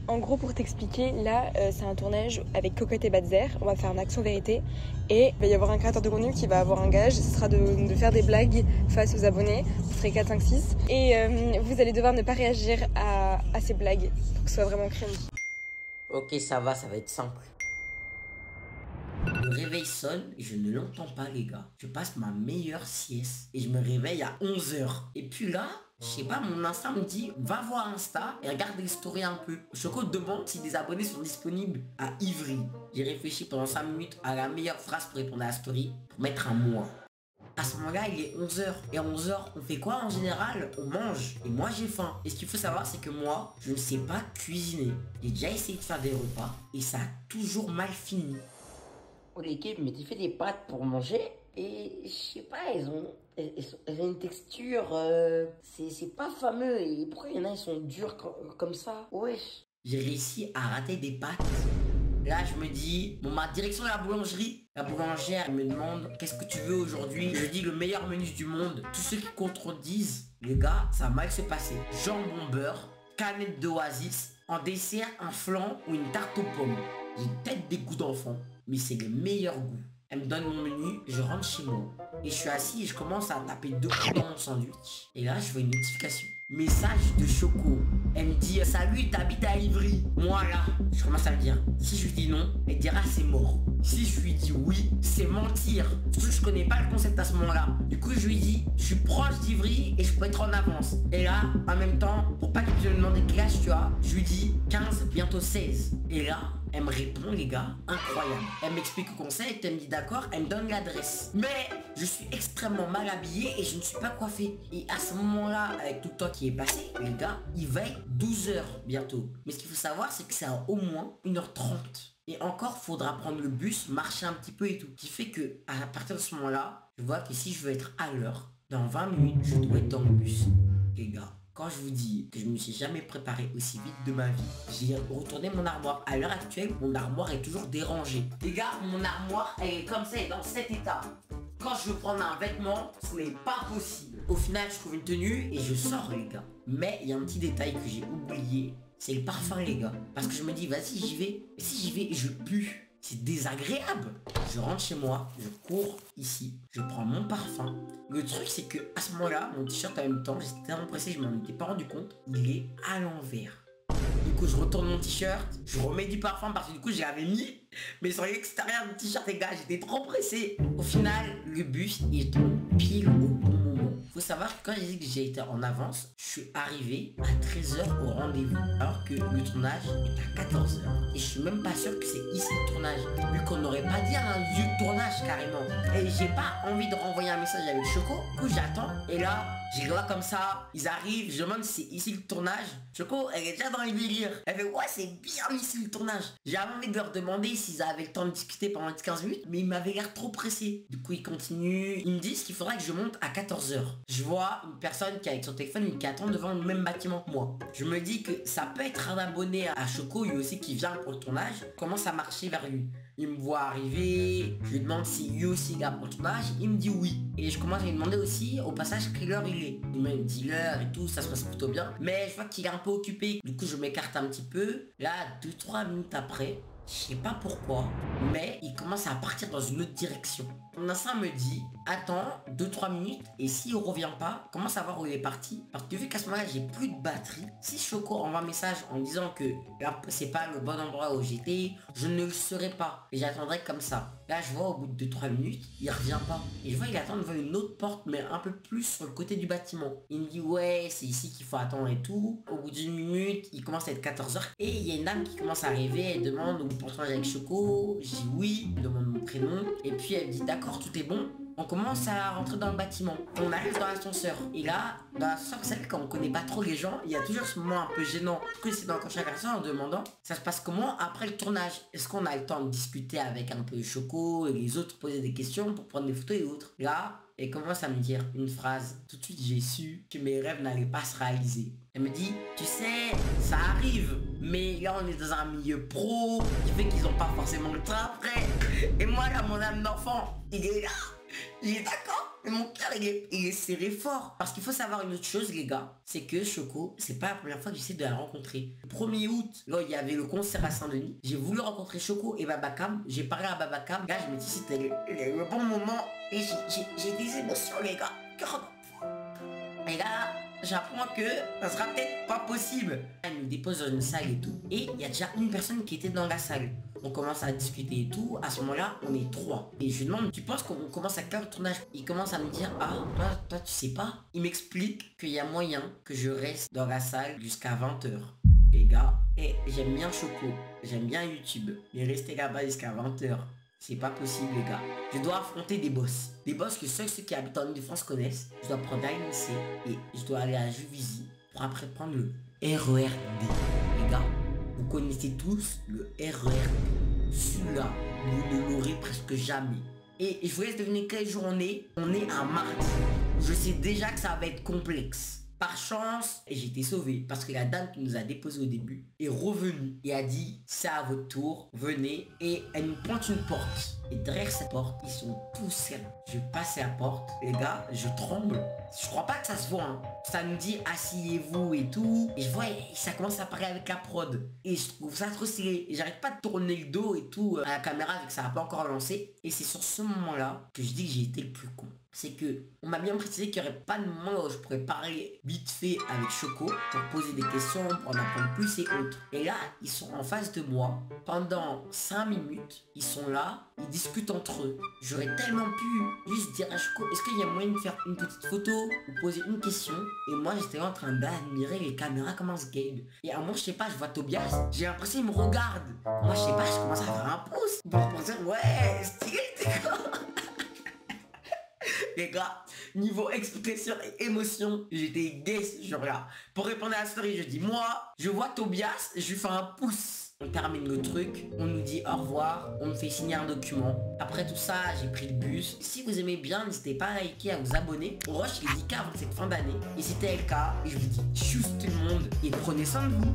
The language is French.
En gros, pour t'expliquer, là, c'est un tournage avec Cocotte et Badzer. On va faire un action vérité. Et il va y avoir un créateur de contenu qui va avoir un gage. Ce sera de faire des blagues face aux abonnés. Vous serez 4, 5, 6. Et vous allez devoir ne pas réagir à ces blagues pour que ce soit vraiment cringe. Ok, ça va être simple. Le réveil sonne et je ne l'entends pas, les gars. Je passe ma meilleure sieste et je me réveille à 11 h. Et puis là, je sais pas, mon instinct me dit va voir Insta et regarde les stories un peu. Choco demande si des abonnés sont disponibles à Ivry. J'ai réfléchi pendant 5 minutes à la meilleure phrase pour répondre à la story, pour mettre un moi. À ce moment-là, il est 11 h. Et à 11 h, on fait quoi en général? On mange. Et moi, j'ai faim. Et ce qu'il faut savoir, c'est que moi, je ne sais pas cuisiner. J'ai déjà essayé de faire des repas et ça a toujours mal fini. Oh l'équipe, mais tu fais des pâtes pour manger et je sais pas, elles ont une texture, c'est pas fameux. Et pourquoi il y en a, ils sont durs comme ça? Wesh. J'ai réussi à rater des pâtes. Là, je me dis, bon, ma direction de la boulangerie. La boulangère, elle me demande, qu'est-ce que tu veux aujourd'hui? Je dis le meilleur menu du monde. Tous ceux qui contredisent, les gars, ça va mal se passer. Jambon beurre, canette d'Oasis, en dessert, un flan ou une tarte aux pommes. J'ai peut-être des goûts d'enfant, mais c'est le meilleur goût. Elle me donne mon menu, je rentre chez moi. Et je suis assis et je commence à taper 2 coups dans mon sandwich. Et là, je vois une notification. Message de Choco. Elle me dit, salut, t'habites à Ivry. Moi là, je commence à me dire, si je lui dis non, elle dira c'est mort. Si je lui dis oui, c'est mentir. Surtout que je connais pas le concept à ce moment-là. Du coup, je lui dis, je suis proche d'Ivry et je peux être en avance. Et là, en même temps, pour pas qu'il me demande quel âge tu as, je lui dis 15, bientôt 16. Et là, elle me répond, les gars, incroyable. Elle m'explique le concept, elle me dit d'accord, elle me donne l'adresse. Mais je suis extrêmement mal habillé et je ne suis pas coiffé. Et à ce moment-là, avec tout le temps qui est passé, les gars, il va être 12 h bientôt. Mais ce qu'il faut savoir, c'est que c'est à au moins 1 h 30. Et encore, faudra prendre le bus, marcher un petit peu et tout. Ce qui fait que, à partir de ce moment-là, je vois que si je veux être à l'heure, dans 20 minutes, je dois être dans le bus. Les gars, quand je vous dis que je ne me suis jamais préparé aussi vite de ma vie, j'ai retourné mon armoire. À l'heure actuelle, mon armoire est toujours dérangée. Les gars, mon armoire, elle est comme ça, elle est dans cet état. Quand je veux prendre un vêtement, ce n'est pas possible. Au final, je trouve une tenue et je sors, les gars. Mais il y a un petit détail que j'ai oublié, c'est le parfum, les gars. Parce que je me dis, vas-y, j'y vais. Et si j'y vais, je pue. C'est désagréable. Je rentre chez moi, je cours ici, je prends mon parfum. Le truc, c'est que à ce moment-là, mon t-shirt en même temps, j'étais tellement pressé, je m'en étais pas rendu compte, il est à l'envers. Du coup, je retourne mon t-shirt, je remets du parfum parce que du coup, je l'avais mis. Mais sur l'extérieur du t-shirt, les gars, j'étais trop pressé. Au final, le bus, il tombe pile au bon moment. Faut savoir que quand j'ai dit que j'ai été en avance, je suis arrivé à 13 h au rendez-vous. Alors que le tournage est à 14 h. Et je suis même pas sûr que c'est ici le tournage. Vu qu'on n'aurait pas dit un lieu de tournage carrément. Et j'ai pas envie de renvoyer un message avec Choco. Du coup, j'attends. Et là, j'y vois comme ça. Ils arrivent. Je demande si c'est ici le tournage. Choco, elle est déjà dans les délires. Elle fait ouais, c'est bien ici le tournage. J'avais envie de leur demander s'ils avaient le temps de discuter pendant 15 minutes. Mais ils m'avaient l'air trop pressés. Du coup, ils continuent. Ils me disent qu'il faudra que je monte à 14 h. Je vois une personne qui est avec son téléphone et qui attend devant le même bâtiment que moi. Je me dis que ça peut être un abonné à Choco, lui aussi qui vient pour le tournage. Commence à marcher vers lui. Il me voit arriver. Je lui demande si lui aussi il est là pour le tournage. Il me dit oui. Et je commence à lui demander aussi au passage quelle heure il est. Il me dit l'heure et tout, ça se passe plutôt bien. Mais je vois qu'il est un peu occupé. Du coup, je m'écarte un petit peu. Là, 2-3 minutes après, je sais pas pourquoi, mais il commence à partir dans une autre direction. Mon instinct me dit, attends 2-3 minutes et s'il revient pas, commence à voir où il est parti. Parce que vu qu'à ce moment-là, j'ai plus de batterie, si Choco envoie un message en disant que là, c'est pas le bon endroit où j'étais, je ne le saurais pas. Et j'attendrai comme ça. Là, je vois au bout de 2-3 minutes, il revient pas. Et je vois, il attend devant une autre porte, mais un peu plus sur le côté du bâtiment. Il me dit, ouais, c'est ici qu'il faut attendre et tout. Au bout d'1 minute, il commence à être 14 h. Et il y a une dame qui commence à arriver, elle demande où pour toi avec Choco. Je dis oui, elle demande mon prénom. Et puis elle me dit, d'accord, tout est bon. On commence à rentrer dans le bâtiment. On arrive dans l'ascenseur. Et là, dans l'ascenseur, vous savez, quand on connaît pas trop les gens, il y a toujours ce moment un peu gênant. Du coup, c'est dans chaque personne en demandant, ça se passe comment après le tournage? Est-ce qu'on a le temps de discuter avec un peu Choco et les autres, poser des questions pour prendre des photos et autres? Là, elle commence à me dire une phrase. Tout de suite, j'ai su que mes rêves n'allaient pas se réaliser. Elle me dit, tu sais, ça arrive, mais là, on est dans un milieu pro, qui fait qu'ils ont pas forcément le temps après. Et moi, là, mon âme d'enfant, il est là. Il est d'accord. mais mon cœur il est serré fort. Parce qu'il faut savoir une autre chose les gars, c'est que Choco, c'est pas la première fois que j'essaie de la rencontrer. Le 1er août, là il y avait le concert à Saint-Denis, j'ai voulu rencontrer Choco et Babacam, j'ai parlé à Babacam, là je me dis c'était le bon moment et j'ai des émotions les gars. Et là, j'apprends que ça sera peut-être pas possible. Elle nous dépose dans une salle et tout. Et il y a déjà une personne qui était dans la salle. On commence à discuter et tout. À ce moment-là, on est 3. Et je lui demande, tu penses qu'on commence à faire le tournage? Il commence à me dire, ah, toi, tu sais pas. Il m'explique qu'il y a moyen que je reste dans la salle jusqu'à 20h. Les gars, j'aime bien Choco, j'aime bien YouTube. Mais rester là-bas jusqu'à 20h. C'est pas possible les gars. Je dois affronter des boss. Des boss que ceux qui habitent en Ile-de-France connaissent. Je dois prendre AMC et je dois aller à Juvisy pour après prendre le RERD. Les gars, vous connaissez tous le RERD. Celui-là, vous ne l'aurez presque jamais. Et je vous laisse deviner quel jour on est. On est un mardi. Je sais déjà que ça va être complexe. Par chance, j'ai été sauvé parce que la dame qui nous a déposé au début est revenue et a dit c'est à votre tour, venez, et elle nous pointe une porte. Et derrière cette porte, ils sont tous seuls. Je passe la porte, les gars, je tremble. Je crois pas que ça se voit, hein. Ça nous dit asseyez-vous et tout. Et je vois, ça commence à parler avec la prod. Et je trouve ça trop stylé. Et j'arrête pas de tourner le dos et tout à la caméra vu que ça n'a pas encore lancé. Et c'est sur ce moment-là que je dis que j'ai été le plus con. C'est que on m'a bien précisé qu'il n'y aurait pas de moment où je pourrais parler vite fait avec Choco pour poser des questions, pour en apprendre plus et autres. Et là, ils sont en face de moi pendant 5 minutes. Ils sont là, ils discutent entre eux. J'aurais tellement pu juste dire à Choco, est-ce qu'il y a moyen de faire une petite photo ou poser une question? Et moi, j'étais en train d'admirer les caméras comment se game. Et à un moment, je sais pas, je vois Tobias, j'ai l'impression qu'il me regarde. Moi, je sais pas, je commence à faire un pouce pour dire, ouais, stylé, t'es quoi? Les gars, niveau expression et émotion, j'étais gay ce jour-là. Pour répondre à la story, je dis moi, je vois Tobias, je lui fais un pouce. On termine le truc, on nous dit au revoir, on me fait signer un document. Après tout ça, j'ai pris le bus. Si vous aimez bien, n'hésitez pas à liker, à vous abonner. Au rush, il est 10K avant cette fin d'année. Et c'était le cas. Et je vous dis, tchuss tout le monde et prenez soin de vous.